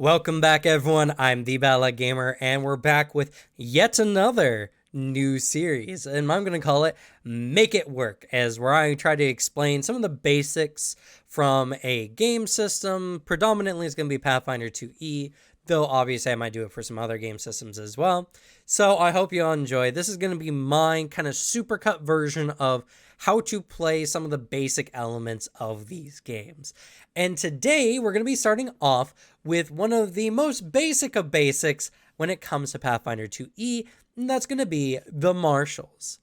Welcome back, everyone. I'm the Bala Gamer, and we're back with yet another new series, and I'm going to call it Make It Work, as where I try to explain some of the basics from a game system. Predominantly, it's going to be Pathfinder 2E, though obviously I might do it for some other game systems as well. So I hope you all enjoy. This is going to be my kind of supercut version of how to play some of the basic elements of these games. And today we're going to be starting off with one of the most basic of basics when it comes to Pathfinder 2E, and that's going to be the marshals.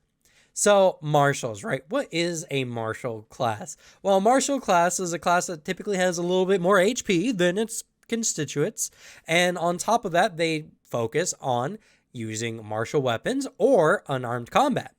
So marshals, right? What is a marshal class? Well, a marshal class is a class that typically has a little bit more HP than its constituents, and on top of that, they focus on using martial weapons or unarmed combat.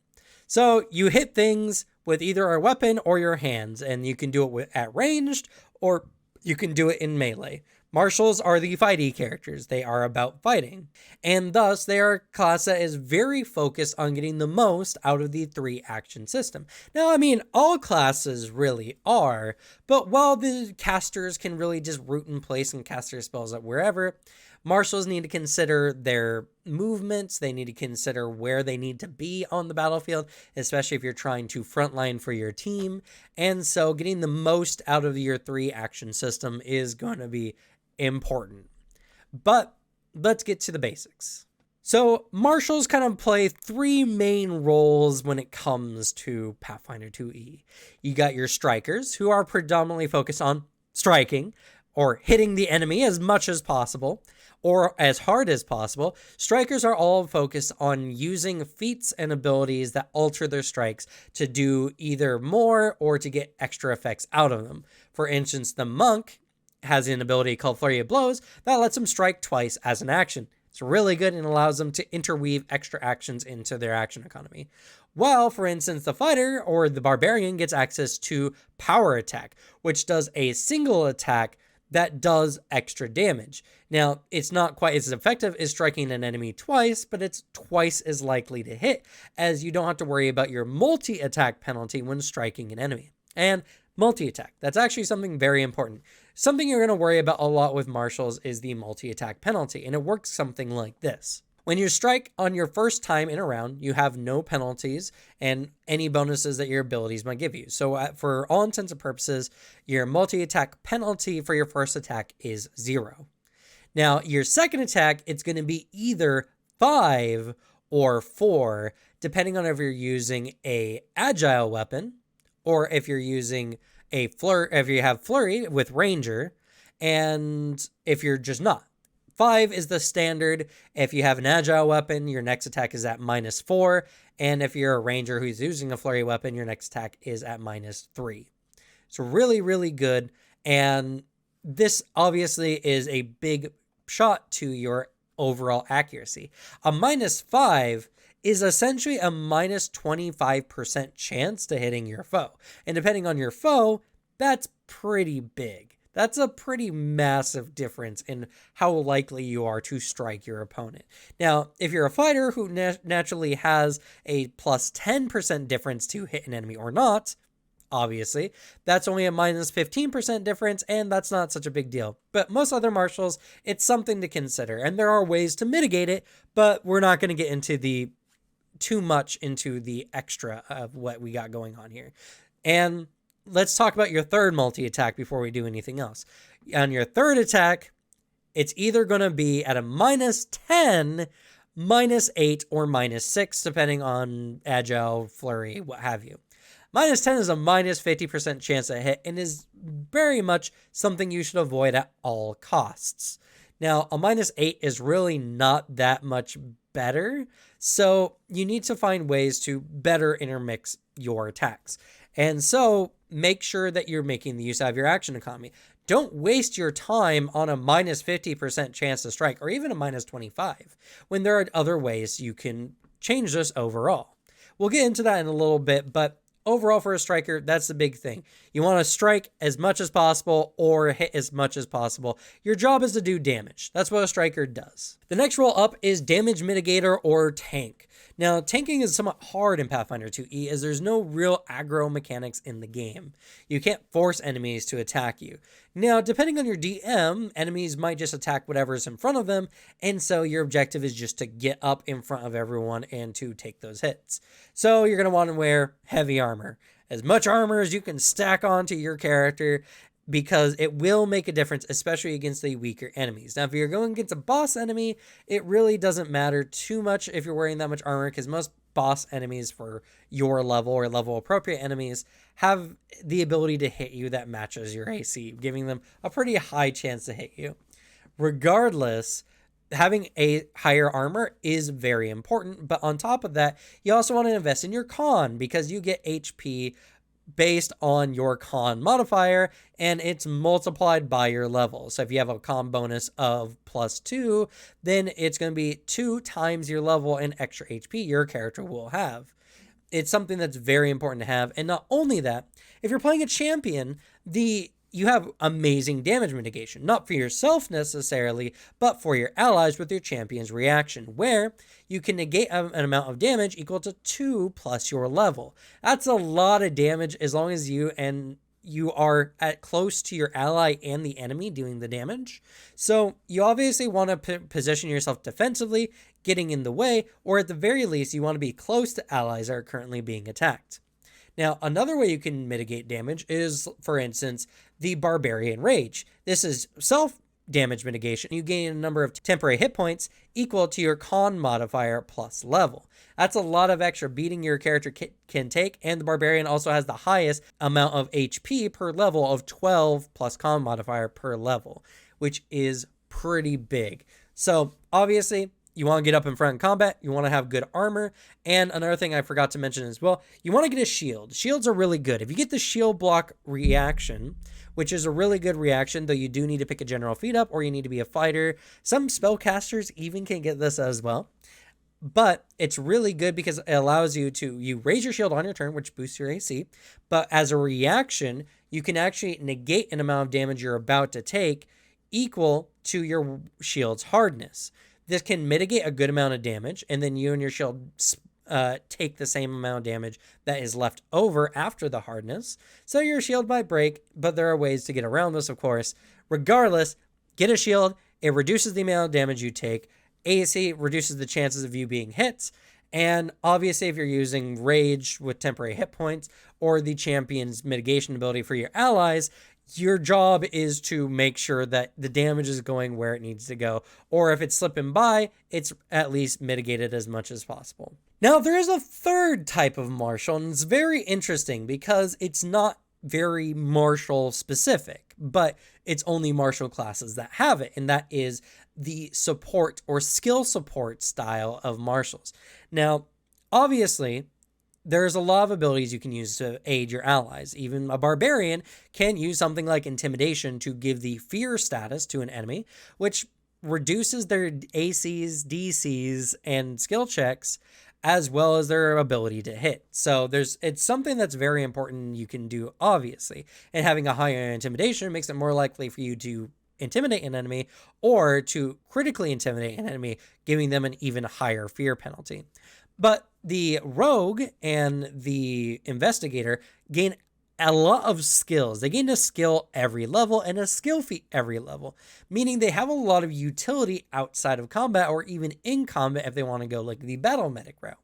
So you hit things with either a weapon or your hands, and you can do it at ranged or you can do it in melee. Marshals are the fighty characters. They are about fighting, and thus they are a class that is very focused on getting the most out of the 3-action system. Now, I mean, all classes really are, but while the casters can really just root in place and cast their spells at wherever, marshals need to consider their movements. They need to consider where they need to be on the battlefield, especially if you're trying to frontline for your team. And so getting the most out of your 3-action system is going to be important. But let's get to the basics. So marshals kind of play 3 main roles when it comes to Pathfinder 2E. You got your strikers, who are predominantly focused on striking or hitting the enemy as much as possible or as hard as possible. Strikers are all focused on using feats and abilities that alter their strikes to do either more or to get extra effects out of them. For instance, the monk has an ability called Flurry of Blows that lets them strike twice as an action. It's really good and allows them to interweave extra actions into their action economy. While, for instance, the fighter or the barbarian gets access to Power Attack, which does a single attack that does extra damage. Now, it's not quite as effective as striking an enemy twice, but it's twice as likely to hit, as you don't have to worry about your multi-attack penalty when striking an enemy. And multi-attack, that's actually something very important. Something you're going to worry about a lot with marshals is the multi-attack penalty, and it works something like this. When you strike on your first time in a round, you have no penalties and any bonuses that your abilities might give you. So for all intents and purposes, your multi-attack penalty for your first attack is 0. Now, your second attack, it's going to be either 5 or 4, depending on if you're using a agile weapon or if you're using if you have flurry with ranger, and if you're just not. 5 is the standard. If you have an agile weapon, your next attack is at -4. And if you're a ranger who's using a flurry weapon, your next attack is at -3. So really, really good. And this obviously is a big shot to your overall accuracy. A -5 is essentially a -25% chance to hitting your foe. And depending on your foe, that's pretty big. That's a pretty massive difference in how likely you are to strike your opponent. Now, if you're a fighter who naturally has a +10% difference to hit an enemy or not, obviously, that's only a -15% difference, and that's not such a big deal. But most other marshals, it's something to consider, and there are ways to mitigate it, but we're not going to get into too much into the extra of what we got going on here. And let's talk about your third multi-attack before we do anything else. On your third attack, it's either going to be at a -10, -8, or -6, depending on agile, flurry, what have you. -10 is a -50% chance to hit and is very much something you should avoid at all costs. Now, a -8 is really not that much better, so you need to find ways to better intermix your attacks. And so make sure that you're making the use out of your action economy. Don't waste your time on a -50% chance to strike or even a -25 when there are other ways you can change this overall. We'll get into that in a little bit, but overall for a striker, that's the big thing. You want to strike as much as possible or hit as much as possible. Your job is to do damage. That's what a striker does. The next role up is damage mitigator or tank. Now, tanking is somewhat hard in Pathfinder 2E as there's no real aggro mechanics in the game. You can't force enemies to attack you. Now, depending on your DM, enemies might just attack whatever's in front of them, and so your objective is just to get up in front of everyone and to take those hits. So you're going to want to wear heavy armor. As much armor as you can stack onto your character, because it will make a difference, especially against the weaker enemies. Now, if you're going against a boss enemy, it really doesn't matter too much if you're wearing that much armor, because most boss enemies for your level or level appropriate enemies have the ability to hit you that matches your AC, giving them a pretty high chance to hit you. Regardless, having a higher armor is very important, but on top of that, you also want to invest in your con, because you get HP based on your con modifier, and it's multiplied by your level. So if you have a con bonus of +2, then it's going to be 2 times your level and extra HP your character will have. It's something that's very important to have. And not only that, if you're playing a champion, you have amazing damage mitigation, not for yourself necessarily, but for your allies with your champion's reaction, where you can negate an amount of damage equal to 2 plus your level. That's a lot of damage as long as you are at close to your ally and the enemy doing the damage. So you obviously want to position yourself defensively, getting in the way, or at the very least, you want to be close to allies that are currently being attacked. Now, another way you can mitigate damage is, for instance, the Barbarian Rage. This is self-damage mitigation. You gain a number of temporary hit points equal to your con modifier plus level. That's a lot of extra beating your character can take, and the Barbarian also has the highest amount of HP per level of 12 plus con modifier per level, which is pretty big. So, obviously, you want to get up in front in combat. You want to have good armor. And another thing I forgot to mention as well, you want to get a shield. Shields are really good. If you get the shield block reaction, which is a really good reaction, though you do need to pick a general feat up or you need to be a fighter. Some spellcasters even can get this as well. But it's really good because it allows you raise your shield on your turn, which boosts your AC. But as a reaction, you can actually negate an amount of damage you're about to take equal to your shield's hardness. This can mitigate a good amount of damage, and then you and your shield take the same amount of damage that is left over after the hardness. So your shield might break, but there are ways to get around this, of course. Regardless, get a shield. It reduces the amount of damage you take. AC reduces the chances of you being hit. And obviously, if you're using Rage with temporary hit points or the champion's mitigation ability for your allies, your job is to make sure that the damage is going where it needs to go. Or if it's slipping by, it's at least mitigated as much as possible. Now, there is a third type of martial, and it's very interesting because it's not very martial specific, but it's only martial classes that have it, and that is the support or skill support style of martials. Now, obviously, there's a lot of abilities you can use to aid your allies. Even a barbarian can use something like intimidation to give the fear status to an enemy, which reduces their ACs, DCs, and skill checks, as well as their ability to hit. So it's something that's very important you can do, obviously. And having a higher intimidation makes it more likely for you to intimidate an enemy or to critically intimidate an enemy, giving them an even higher fear penalty. But the rogue and the investigator gain a lot of skills. They gain a skill every level and a skill feat every level, meaning they have a lot of utility outside of combat or even in combat if they want to go like the battle medic route.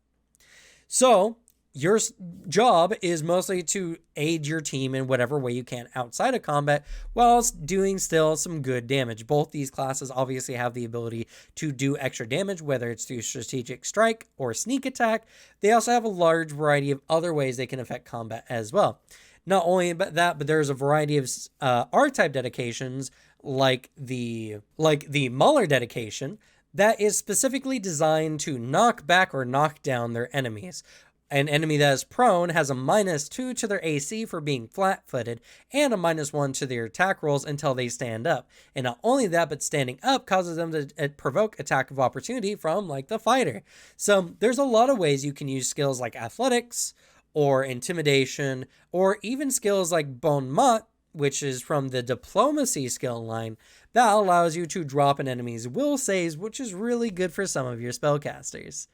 So your job is mostly to aid your team in whatever way you can outside of combat whilst doing still some good damage. Both these classes obviously have the ability to do extra damage, whether it's through strategic strike or sneak attack. They also have a large variety of other ways they can affect combat as well. Not only that, but there's a variety of archetype dedications like the Mauler dedication that is specifically designed to knock back or knock down their enemies. An enemy that is prone has a -2 to their AC for being flat-footed and a -1 to their attack rolls until they stand up. And not only that, but standing up causes them to provoke attack of opportunity from like the fighter. So there's a lot of ways you can use skills like athletics or intimidation or even skills like Bon Mot, which is from the diplomacy skill line, that allows you to drop an enemy's will saves, which is really good for some of your spellcasters.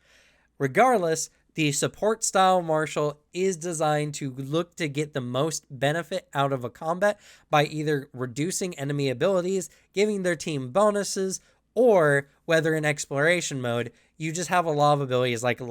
Regardless, The support style martial is designed to look to get the most benefit out of a combat by either reducing enemy abilities, giving their team bonuses, or whether in exploration mode, you just have a lot of abilities like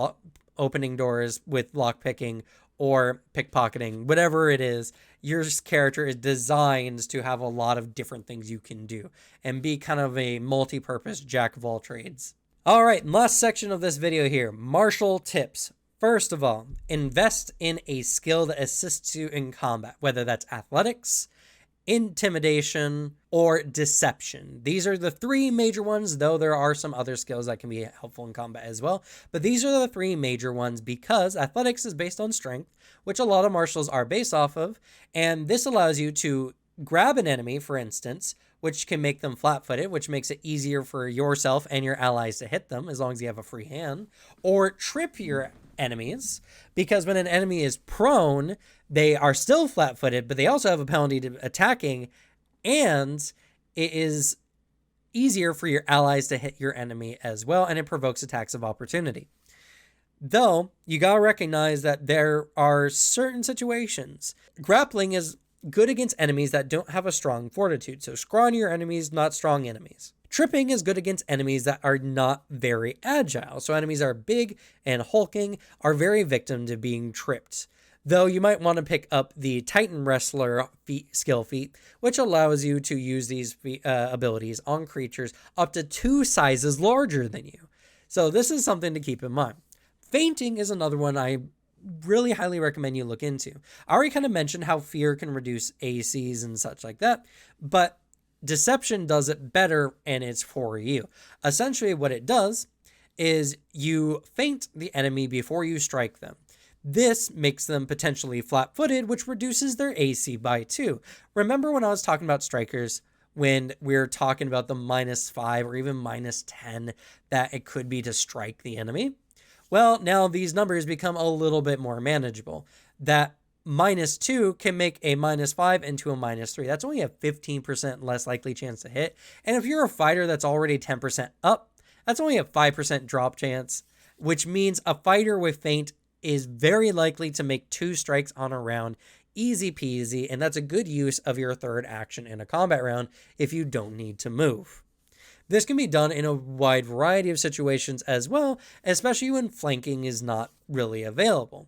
opening doors with lockpicking or pickpocketing, whatever it is. Your character is designed to have a lot of different things you can do and be kind of a multi-purpose jack of all trades. All right, last section of this video here, martial tips. First of all, invest in a skill that assists you in combat, whether that's athletics, intimidation, or deception. These are the three major ones, though there are some other skills that can be helpful in combat as well. But these are the three major ones because athletics is based on strength, which a lot of martials are based off of. And this allows you to grab an enemy, for instance, which can make them flat-footed, which makes it easier for yourself and your allies to hit them as long as you have a free hand, or trip your enemies, because when an enemy is prone, they are still flat-footed, but they also have a penalty to attacking, and it is easier for your allies to hit your enemy as well, and it provokes attacks of opportunity. Though, you gotta recognize that there are certain situations. Grappling is good against enemies that don't have a strong fortitude, so scrawnier enemies, not strong enemies. Tripping is good against enemies that are not very agile, so enemies that are big and hulking are very victim to being tripped. Though you might want to pick up the Titan Wrestler skill feat, which allows you to use these abilities on creatures up to 2 sizes larger than you. So this is something to keep in mind. Fainting is another one I really highly recommend you look into. I already kind of mentioned how fear can reduce ACs and such like that, but deception does it better, and it's for you. Essentially what it does is you feint the enemy before you strike them. This makes them potentially flat-footed, which reduces their AC by 2. Remember when I was talking about strikers, when we were talking about the -5 or even -10 that it could be to strike the enemy? Well, now these numbers become a little bit more manageable. That -2 can make a -5 into a -3. That's only a 15% less likely chance to hit. And if you're a fighter that's already 10% up, that's only a 5% drop chance, which means a fighter with feint is very likely to make 2 strikes on a round, easy peasy, and that's a good use of your third action in a combat round if you don't need to move. This can be done in a wide variety of situations as well, especially when flanking is not really available.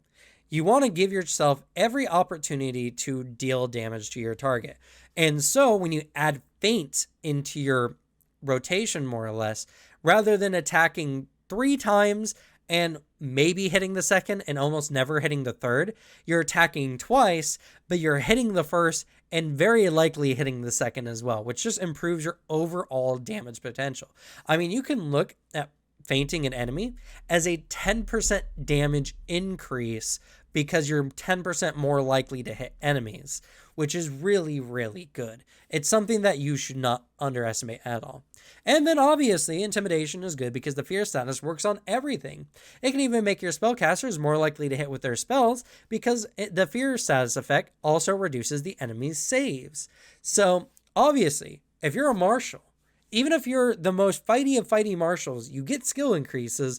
You want to give yourself every opportunity to deal damage to your target. And so when you add feint into your rotation, more or less, rather than attacking 3 times and maybe hitting the second and almost never hitting the third, you're attacking twice, but you're hitting the first and very likely hitting the second as well, which just improves your overall damage potential. I mean, you can look at feinting an enemy as a 10% damage increase because you're 10% more likely to hit enemies, which is really, really good. It's something that you should not underestimate at all. And then obviously, intimidation is good because the fear status works on everything. It can even make your spellcasters more likely to hit with their spells because the fear status effect also reduces the enemy's saves. So obviously, if you're a martial, even if you're the most fighty of fighty martials, you get skill increases.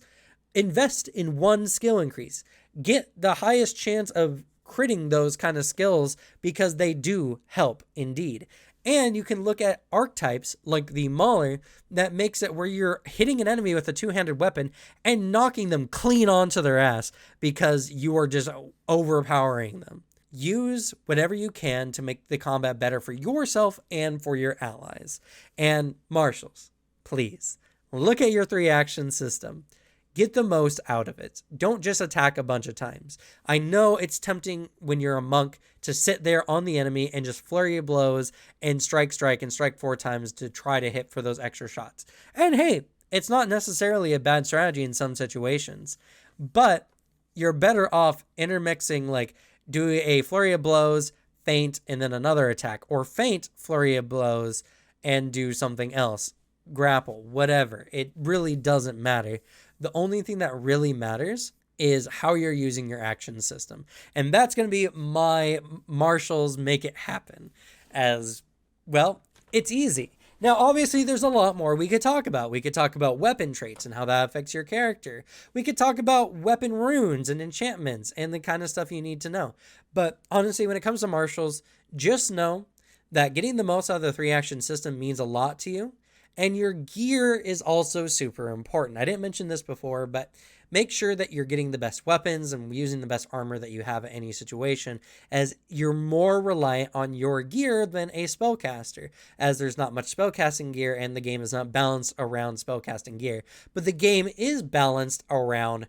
Invest in one skill increase. Get the highest chance of critting those kind of skills because they do help indeed. And you can look at archetypes like the Mauler that makes it where you're hitting an enemy with a 2-handed weapon and knocking them clean onto their ass because you are just overpowering them. Use whatever you can to make the combat better for yourself and for your allies. And martials, please, look at your 3-action system. Get the most out of it. Don't just attack a bunch of times. I know it's tempting when you're a monk to sit there on the enemy and just flurry of blows and strike 4 times to try to hit for those extra shots. And hey, it's not necessarily a bad strategy in some situations, but you're better off intermixing, like do a flurry of blows, feint, and then another attack, or feint, flurry of blows, and do something else. Grapple, whatever. It really doesn't matter. The only thing that really matters is how you're using your action system. And that's going to be my martials make it happen as well. It's easy. Now, obviously, there's a lot more we could talk about. We could talk about weapon traits and how that affects your character. We could talk about weapon runes and enchantments and the kind of stuff you need to know. But honestly, when it comes to martials, just know that getting the most out of the 3-action system means a lot to you. And your gear is also super important. I didn't mention this before, but make sure that you're getting the best weapons and using the best armor that you have at any situation, as you're more reliant on your gear than a spellcaster, as there's not much spellcasting gear and the game is not balanced around spellcasting gear. But the game is balanced around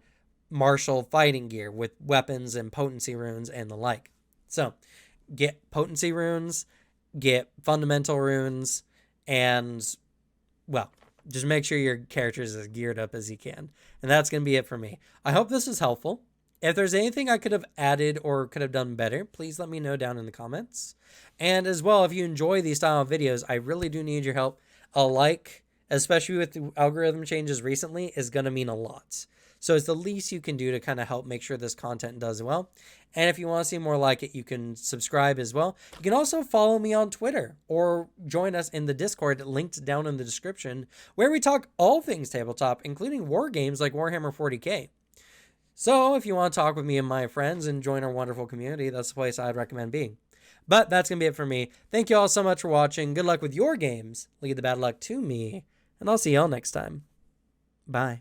martial fighting gear with weapons and potency runes and the like. So get potency runes, get fundamental runes, and well, just make sure your character is as geared up as you can. And that's going to be it for me. I hope this was helpful. If there's anything I could have added or could have done better, please let me know down in the comments. And as well, if you enjoy these style of videos, I really do need your help. A like, especially with the algorithm changes recently, is going to mean a lot. So it's the least you can do to kind of help make sure this content does well. And if you want to see more like it, you can subscribe as well. You can also follow me on Twitter or join us in the Discord linked down in the description, where we talk all things tabletop, including war games like Warhammer 40k. So if you want to talk with me and my friends and join our wonderful community, that's the place I'd recommend being. But that's going to be it for me. Thank you all so much for watching. Good luck with your games. Leave the bad luck to me. And I'll see y'all next time. Bye.